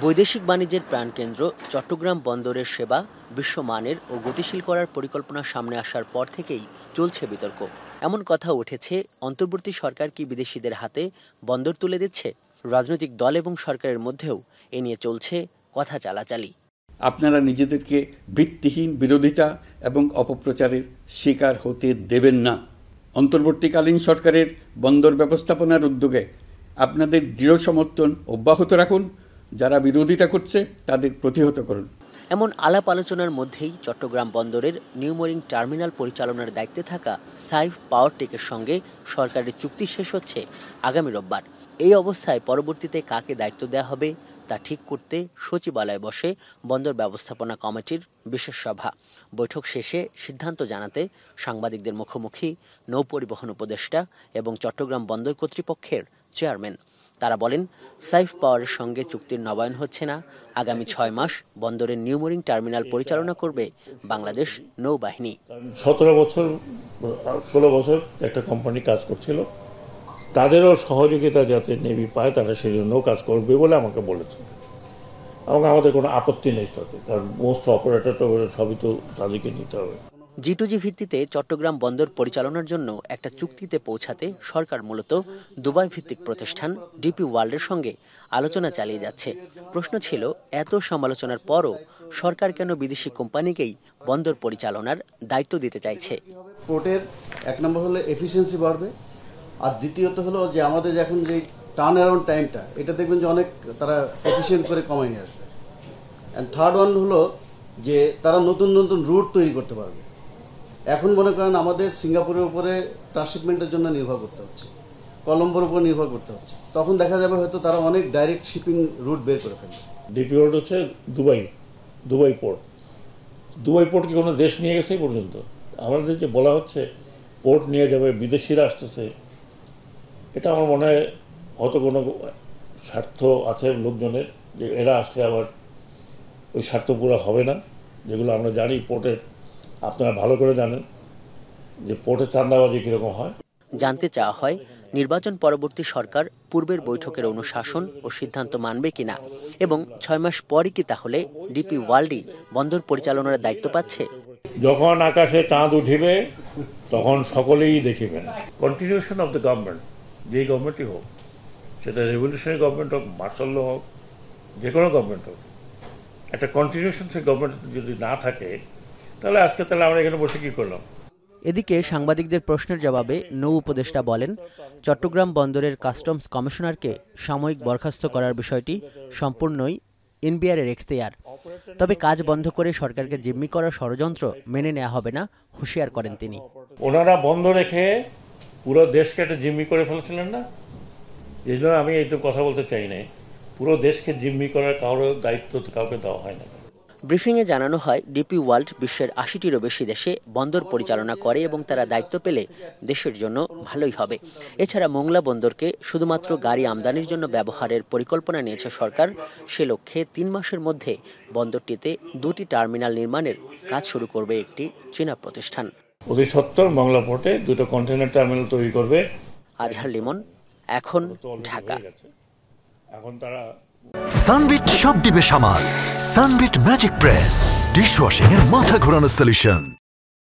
বৈদেশিক বাণিজ্যের প্রাণকেন্দ্র চট্টগ্রাম বন্দরের সেবা বিশ্বমানের ও গতিশীল করার পরিকল্পনা সামনে আসার পর থেকেই চলছে বিতর্ক। এমন কথা উঠেছে, অন্তর্বর্তী সরকার কি বিদেশিদের হাতে বন্দর তুলে দিচ্ছে? রাজনৈতিক দল এবং সরকারের মধ্যেও এ নিয়ে চলছে কথা চালাচালি। আপনারা নিজেদেরকে ভিত্তিহীন বিরোধিতা এবং অপপ্রচারের শিকার হতে দেবেন না। অন্তর্বর্তীকালীন সরকারের বন্দর ব্যবস্থাপনার উদ্যোগে আপনাদের দৃঢ় সমর্থন অব্যাহত রাখুন। যারা বিরোধিতা করছে তাদের প্রতিহত করুন। এমন আলাপ আলোচনার মধ্যেই চট্টগ্রাম বন্দরের নিউমোরিং টার্মিনাল পরিচালনার দায়িত্বে থাকা সাইফ পাওয়ারটেকের সঙ্গে সরকারের চুক্তি শেষ হচ্ছে আগামী রোববার। এই অবস্থায় পরবর্তীতে কাকে দায়িত্ব দেওয়া হবে তা ঠিক করতে সচিবালয়ে বসে বন্দর ব্যবস্থাপনা কমিটির বিশেষ সভা। বৈঠক শেষে সিদ্ধান্ত জানাতে সাংবাদিকদের মুখোমুখি নৌপরিবহন উপদেষ্টা এবং চট্টগ্রাম বন্দর কর্তৃপক্ষের চেয়ারম্যান। তারা বলেন, সাইফ পাওয়ারের সঙ্গে চুক্তির নবায়ন হচ্ছে না। আগামী ৬ মাস বন্দরের নিউমোরিং টার্মিনাল পরিচালনা করবে বাংলাদেশ নৌবাহিনী। ১৬ বছর একটা কোম্পানি কাজ করছিল, তাদেরও সহযোগিতা যাতে নেভি পায় তারা সেই জন্য কাজ করবে বলে আমাকে বলেছে, এবং আমাদের কোনো আপত্তি নেই তাতে, কারণ মোস্ট অপারেটর তো সবই তো তাদেরকে নিতে হবে। G2G ভিত্তিতে চট্টগ্রাম বন্দর পরিচালনার জন্য একটা চুক্তিতে পৌঁছাতে সরকার মূলত দুবাই ভিত্তিক প্রতিষ্ঠান ডিপি ওয়ার্ল্ডের সঙ্গে আলোচনা চালিয়ে যাচ্ছে। প্রশ্ন ছিল, এত সমালোচনার পরও সরকার কেন বিদেশি কোম্পানিকেই বন্দর পরিচালনার দায়িত্ব দিতে চাইছে? পোর্টের এক নম্বর হলো এফিসিয়েন্সি বাড়বে, আর দ্বিতীয়ত হলো যে আমাদের এখন যে টার্ন অ্যারাউন্ড টাইমটা, এটা দেখবেন যে অনেক তারা এফিসিয়েন্ট করে কমাই নিয়ে আসবে। অ্যান্ড থার্ড ওয়ান হলো যে তারা নতুন নতুন রুট তৈরি করতে পারবে। এখন মনে করেন আমাদের সিঙ্গাপুরের উপরে ট্রান্সশিপমেন্টের জন্য নির্ভর করতে হচ্ছে, কলম্বোর উপর নির্ভর করতে হচ্ছে। তখন দেখা যাবে হয়তো তারা অনেক ডাইরেক্ট শিপিং রুট বের করে ফেলবে। ডিপি ওয়ার্ল্ড হচ্ছে দুবাই পোর্ট। দুবাই পোর্ট কি কোনো দেশ নিয়ে গেছে পর্যন্ত? আমাদের যে বলা হচ্ছে পোর্ট নিয়ে যাবে, বিদেশিরা আসতেছে, এটা আমার মনে হয় হয়তো কোনো স্বার্থ আছে লোকজনের, যে এরা আসলে আবার ওই স্বার্থ পুরো হবে না। যেগুলো আমরা জানি পোর্টের, আপনারা ভালো করে জানেন যে পোর্টের চাঁদাবাজি কীরকম হয়। জানতে চাওয়া হয়, নির্বাচন পরবর্তী সরকার পূর্বের বৈঠকের অনুশাসন ও সিদ্ধান্ত মানবে কিনা, এবং ৬ মাস পরই কি তাহলে ডিপি ওয়ার্ল্ডই বন্দর পরিচালনার দায়িত্ব পাচ্ছে? যখন আকাশে চাঁদ উঠিবে তখন সকলেই দেখিবেন। কন্টিনিউশন অফ দ্য গভর্নমেন্ট, যেই গভর্নমেন্টই হোক, সেটা রেভলিউশনারি গভর্নমেন্ট হোক, মার্শাল ল হোক, যে কোনো গভর্নমেন্ট হোক, একটা কন্টিনিউশন সেই গভর্নমেন্ট যদি না থাকে তাহলে আমরা এখানে বসে কি করলাম? এদিকে সাংবাদিকদের প্রশ্নের জবাবে নৌ উপদেষ্টা বলেন, চট্টগ্রাম বন্দরের কাস্টমস কমিশনারকে সাময়িক বরখাস্ত করার বিষয়টি সম্পূর্ণই এনবিআরের এখতিয়ার। তবে কাজ বন্ধ করে সরকারকে জিম্মি করার ষড়যন্ত্র মেনে নেওয়া হবে না, হুঁশিয়ার করেন তিনি। ওনারা বন্ধ রেখে পুরো দেশকে একটা জিম্মি করে ফেলেছিলেন না, এই জন্য আমি এই তো কথা বলতে চাই না। পুরো দেশকে জিম্মি করার কারোর দায়িত্ব কাউকে দেওয়া হয় না। ব্রিফিংয়ে জানানো হয়, ডিপি ওয়ার্ল্ড বিশ্বের ৮০টিরও বেশি দেশে বন্দর পরিচালনা করে এবং তারা দায়িত্ব পেলে দেশের জন্য ভালোই হবে। এছাড়া মোংলা বন্দরকে শুধুমাত্র গাড়ি আমদানির জন্য ব্যবহারের পরিকল্পনা নিয়েছে সরকার। সে লক্ষ্যে ৩ মাসের মধ্যে বন্দরটিতে ২টি টার্মিনাল নির্মাণের কাজ শুরু করবে একটি চীনা প্রতিষ্ঠান। অতি সত্বর মোংলা পোর্টে 2টো কন্টেইনার টার্মিনাল তৈরি করবে। আজহার লিমন, এখন, ঢাকা। এখন তারা সানবিট সব দিবে সামাল। সানবিট ম্যাজিক প্রেস ডিশওয়াশিং এর মাথা ঘোরানো সলিউশন।